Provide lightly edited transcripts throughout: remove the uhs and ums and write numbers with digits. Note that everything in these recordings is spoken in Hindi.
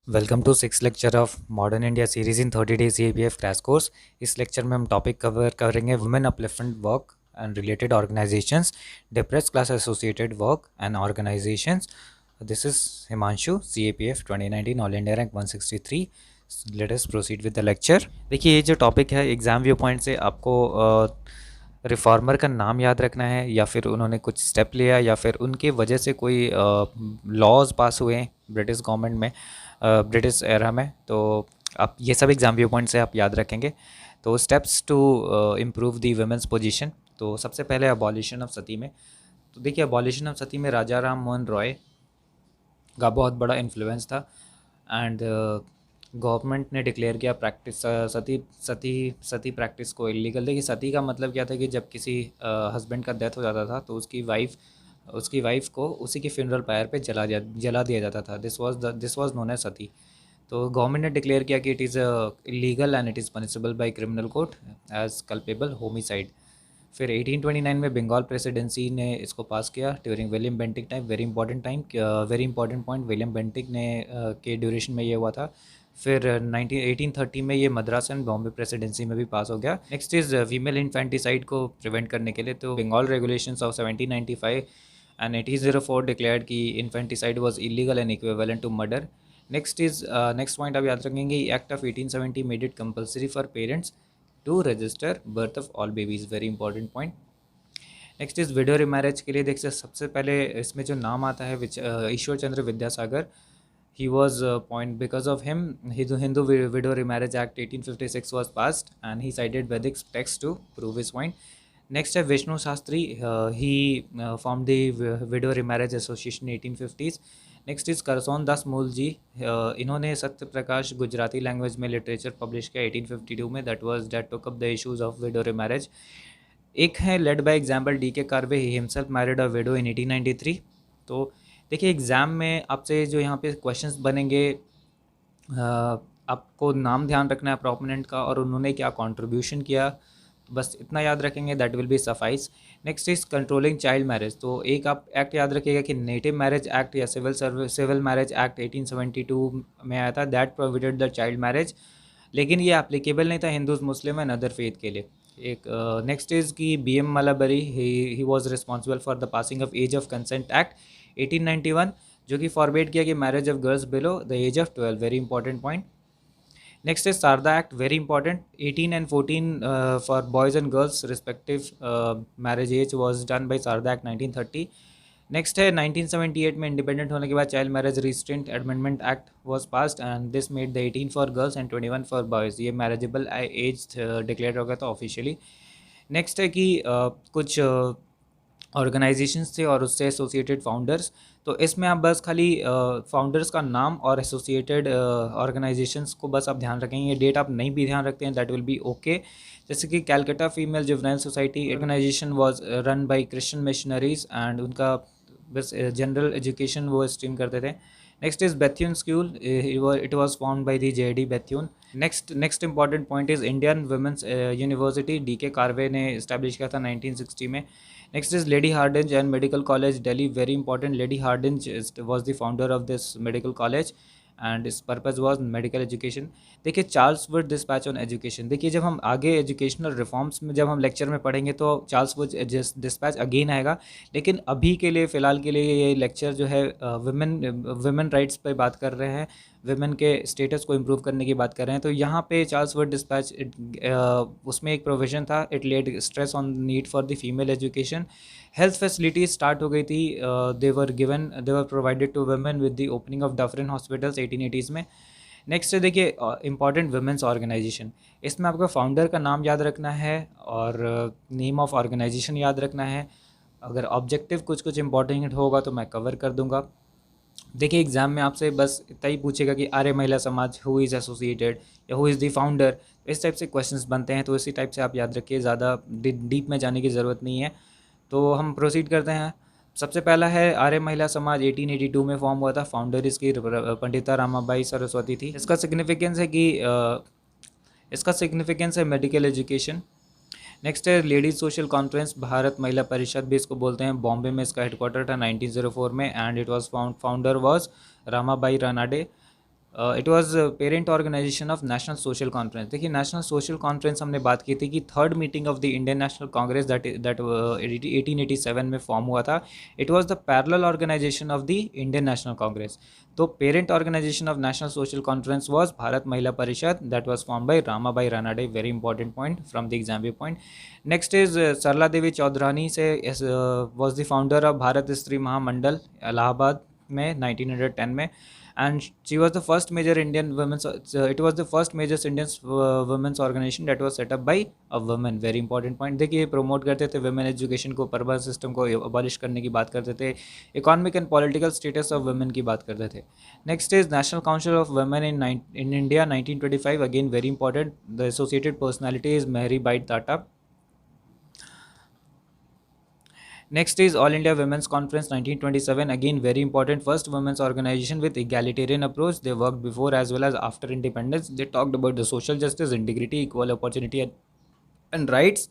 Welcome to six lecture of modern India series in 30 days EAPF crash course. इस लेक्चर में हम टॉपिक कवर करेंगे women upliftment work and related organisations, depressed class associated work and organisations. This is Himanshu, CAPF 2019 all India rank 163। Let us proceed with the lecture. देखिए, ये जो टॉपिक है एग्ज़ाम व्यू पॉइंट से आपको रिफॉर्मर का नाम याद रखना है, या फिर उन्होंने कुछ स्टेप लिया, या फिर उनके वजह से कोई लॉज पास हुए ब्रिटिश गवर्नमेंट में, ब्रिटिश एरा में। तो आप ये सब एग्जाम व्यू पॉइंट से आप याद रखेंगे। तो steps to improve the women's position. तो सबसे पहले अबॉलिशन ऑफ सती में। तो देखिए, अबॉलिशन ऑफ सती में राजा राम मोहन रॉय का बहुत बड़ा इन्फ्लुएंस था। एंड गवर्नमेंट ने डिक्लेयर किया प्रैक्टिस सती सती सती प्रैक्टिस को इलीगल। देखिए, सती का मतलब क्या था कि जब किसी हस्बैंड का डेथ हो जाता था तो उसकी वाइफ को उसी के फ्यूनरल पायर पे जला दिया जाता था। This was known as sati. तो गवर्नमेंट ने डिक्लेयर किया कि it is illegal and it is punishable by criminal code as culpable homicide. फिर 1829 में बंगाल प्रेसिडेंसी ने इसको पास किया during William Bentinck time. Very important point, William Bentinck ने के ड्यूरेशन में ये हुआ था। फिर 1830 में ये मद्रास एंड बॉम्बे प्रेसिडेंसी में भी पास हो गया। नेक्स्ट इज़ फीमेल इन्फेंटिसाइड को प्रिवेंट करने के लिए तो Bengal regulations of 1795 and 1804 declared कि infanticide was illegal and equivalent to murder. Next point आप याद रखेंगे, act of 1870 made it compulsory for parents to register birth of all babies. Very important point. Next is widow remarriage के लिए देखिए, सबसे पहले इसमें जो नाम आता है Ishwar Chandra Vidyasagar. He was point because of him Hindu widow remarriage act 1856 was passed and he cited Vedic text to prove his point. Next है Vishnu Shastri. He form the widow remarriage association 1850s। Next is Karsan Das Mulji ji. इन्होंने सत्य प्रकाश गुजराती लैंग्वेज में लिटरेचर पब्लिश किया 1852 में। That took up the issues of widow remarriage. एक है led by example D K Karve, he himself married a widow in 1893। तो देखिए, एग्ज़ाम में आपसे जो यहाँ पे क्वेश्चंस बनेंगे, आपको नाम ध्यान रखना है प्रोपोनेंट का और उन्होंने क्या कंट्रीब्यूशन किया, बस इतना याद रखेंगे, that will be suffice. Next is controlling child marriage. तो एक आप एक्ट याद रखिएगा कि नेटिव मैरिज एक्ट या सिविल मैरिज एक्ट 1872 में आया था, that provided the child marriage, लेकिन ये एप्लीकेबल नहीं था Hindus, Muslim and other faith के लिए। एक नेक्स्ट इज़ की BM Malabari, he was responsible for the passing of age of consent act 1891, जो कि फॉरबिड किया कि marriage of girls below the age of 12। Very important point. Next is Sharda act, very important. 18 and 14 for boys and girls respective marriage age was done by Sharda act 1930। Next है 1978 में इंडिपेंडेंट होने के बाद child marriage restraint amendment act was passed and this made the 18 for girls and 21 for boys. ये मैरिजेबल एज डिक्लेयर हो गया था ऑफिशियली। नेक्स्ट है कि कुछ ऑर्गेनाइजेशंस थे और उससे एसोसिएटेड फाउंडर्स। तो इसमें आप बस खाली फाउंडर्स का नाम और एसोसिएटेड ऑर्गेनाइजेशंस को बस आप ध्यान रखेंगे। डेट आप नहीं भी ध्यान रखते हैं, दैट विल बी ओके। जैसे कि Calcutta female juvenile society organisation was run by Christian missionaries and उनका बस जनरल एजुकेशन वो स्ट्रीम करते थे। Next is Bethune school, it was found by the JD Bethune. Next important point is Indian women's university, DK Karve ने इस्टेब्लिश किया था 1960 में। Next is Lady Hardinge and Medical College, Delhi. Very important. Lady Hardinge was the founder of this medical college and its purpose was medical education. देखिए, Charles Wood dispatch on education. देखिए, जब हम आगे एजुकेशनल रिफॉर्म्स में जब हम लेक्चर में पढ़ेंगे तो चार्ल्स वुड डिस्पैच अगेन आएगा, लेकिन अभी के लिए फ़िलहाल के लिए ये लेक्चर जो है वुमेन राइट्स पे बात कर रहे हैं, वुमेन के स्टेटस को इम्प्रूव करने की बात कर रहे हैं। तो यहाँ पे चार्ल्स वुड डिस्पैच उसमें एक प्रोविज़न था, it laid stress on need for the female education. Health facilities start हो गई थी, they were provided to women with the opening of Dufferin hospitals 1880s में। नेक्स्ट है देखिए इंपॉर्टेंट वुमेंस ऑर्गेनाइजेशन। इसमें आपको फाउंडर का नाम याद रखना है और नेम ऑफ ऑर्गेनाइजेशन याद रखना है। अगर ऑब्जेक्टिव कुछ इंपॉर्टेंट होगा तो मैं कवर कर दूंगा। देखिए, एग्ज़ाम में आपसे बस इतना ही पूछेगा कि आर्य महिला समाज हु इज़ एसोसिएटेड या हु इज़ द फाउंडर, इस टाइप से क्वेश्चंस बनते हैं। तो इसी टाइप से आप याद रखिए, ज़्यादा डीप में जाने की ज़रूरत नहीं है। तो हम प्रोसीड करते हैं। सबसे पहला है आर्य महिला समाज, 1882 में फॉर्म हुआ था। फाउंडर इसकी पंडिता रामाबाई सरस्वती थी। इसका सिग्निफिकेंस है मेडिकल एजुकेशन। नेक्स्ट है ladies social conference, Bharat Mahila परिषद भी इसको बोलते हैं। बॉम्बे में इसका हेडक्वार्टर था 1904 में and it was founder was Ramabai Ranade. It was parent organisation of National Social Conference. देखिए नेशनल सोशल कॉन्फ्रेंस हमने बात की थी कि third meeting of the Indian National Congress that 1887 में फॉर्म हुआ था। It was the parallel organisation of the Indian National Congress. तो parent organisation of National Social Conference was Bharat Mahila Parishad that was form by Ramabai Ranade, very important point from the exam view point. Next is Sarla Devi Chaudhurani से was the founder of Bharat Stri Mahamandal Allahabad में 1910 में, and she was the first major Indian women's it was the first major Indian women's organization that was set up by a woman, very important point। देखिए प्रमोट करते थे वुमेन एजुकेशन को, पर्बल सिस्टम को अबॉलिश करने की बात करते थे, economic and political status of women की बात करते थे। Next is National Council of Women in India 1925, again very important. The associated personality is Mehri Bai Tata. Next is All India Women's Conference 1927, again very important, first women's organization with egalitarian approach. They worked before as well as after independence. They talked about the social justice, integrity, equal opportunity and rights.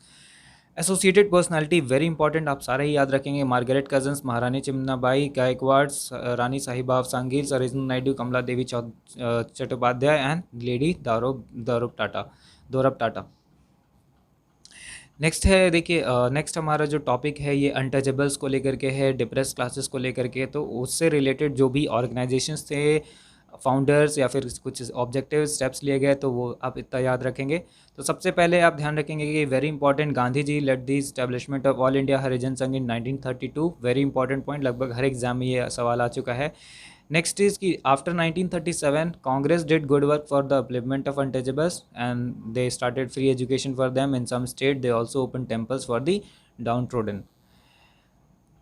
Associated personality very important, आप सारे ही याद रखेंगे। मार्गरेट कजन्स, महारानी चिमनाबाई Gaekwad, Rani Sahiba of Sangli, Sarojini Naidu, Kamala Devi Chattopadhyay and lady Dorab Tata. Next है, देखिए नेक्स्ट हमारा जो टॉपिक है ये अनटचेबल्स को लेकर के है, डिप्रेस क्लासेस को लेकर के। तो उससे रिलेटेड जो भी ऑर्गेनाइजेशंस थे, फाउंडर्स या फिर कुछ ऑब्जेक्टिव स्टेप्स लिए गए, तो वो आप इतना याद रखेंगे। तो सबसे पहले आप ध्यान रखेंगे कि very important, Gandhi ji led the establishment of all India Harijan Sangh in 1932, very important point, लगभग हर एग्जाम में ये सवाल आ चुका है। नेक्स्ट इज कि after 1937 Congress did good work for the upliftment of untouchables and they started free education for them in some state. They also open temples for the downtrodden.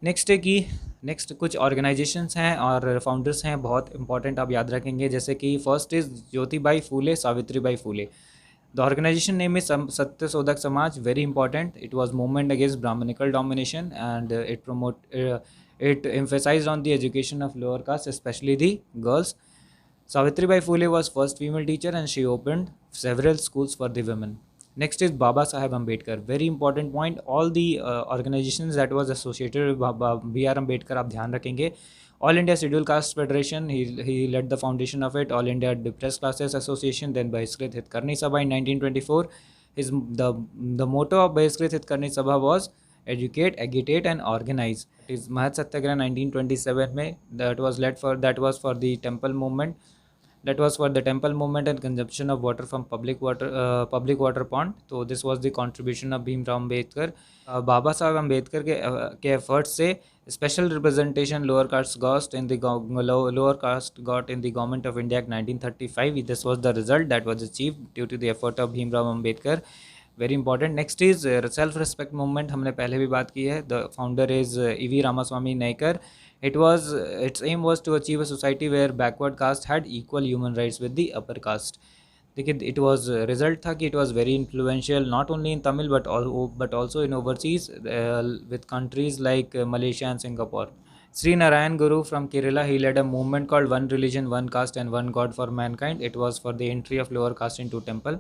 Next है कि नेक्स्ट कुछ ऑर्गेनाइजेशंस हैं और फाउंडर्स हैं बहुत इंपॉर्टेंट, आप याद रखेंगे। जैसे कि first is Jyotibai Phule, Savitribai Phule. The organisation name is Satya Shodhak Samaj, very important. It was movement against Brahmanical domination and it emphasized on the education of lower caste, especially the girls. Savitribai Phule was first female teacher and she opened several schools for the women. Next is Baba Saheb Ambedkar, very important point। all the organizations that was associated with B.R. Ambedkar आप ध्यान रखेंगे। All India Scheduled Caste Federation, he led the foundation of it। All India Depressed Classes Association, then Bahiskrit Hitkarni Sabha in 1924। the motto of Bahiskrit Hitkarni Sabha was educate, agitate and organize। it is Mahat Satyagraha 1927 में, that was for the temple movement, and consumption of water from public water pond। तो this was the contribution of Bhimrao Ambedkar। बाबा साहब अम्बेडकर के एफर्ट्स से special representation lower caste got in the government of India 1935। This was the result that was achieved due to the effort of Bhimrao Ambedkar, very important. Next is self respect movement, हमने पहले भी बात की है। The founder is E.V. Ramaswamy Naicker. its aim was to achieve a society where backward caste had equal human rights with the upper caste। देखिए इट वाज रिजल्ट था कि it was very influential not only in Tamil but also in overseas with countries like Malaysia and Singapore. Sri Narayan Guru from Kerala, he led a movement called One Religion, One Caste and One God for Mankind। It was for the entry of lower caste into temple।